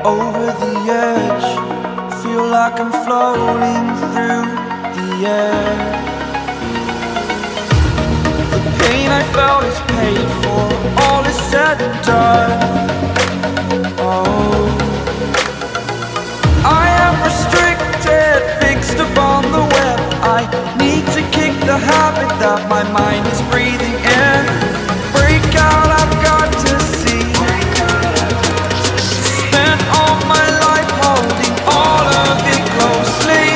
Over the edge, feel like I'm floating through the air. The pain I felt is paid for, all is said and done. Oh, I am restricted, fixed upon the web. I need to kick the habit that my mind is breathing in. Break out, I've got to see. Spent all my life holding all of it closely.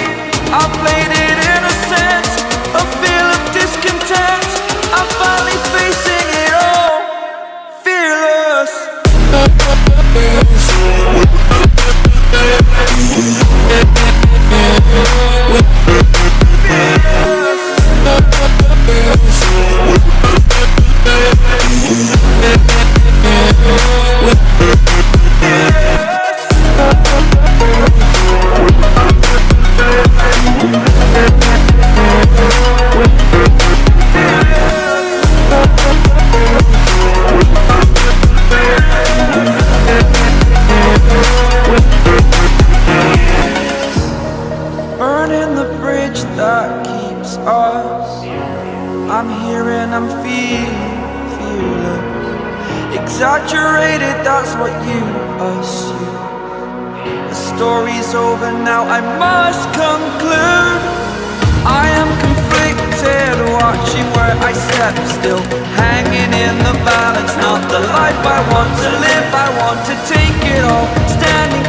I played it innocent, a feel of discontent. I'm finally facing it all, fearless. Burning the bridge that keeps us. I'm here and I'm feeling fearless. Exaggerated, that's what you assume. The story's over now, I must conclude. I am conflicted, watching where I step still, hanging in the balance. Not the life I want to live, I want to take it all. Standing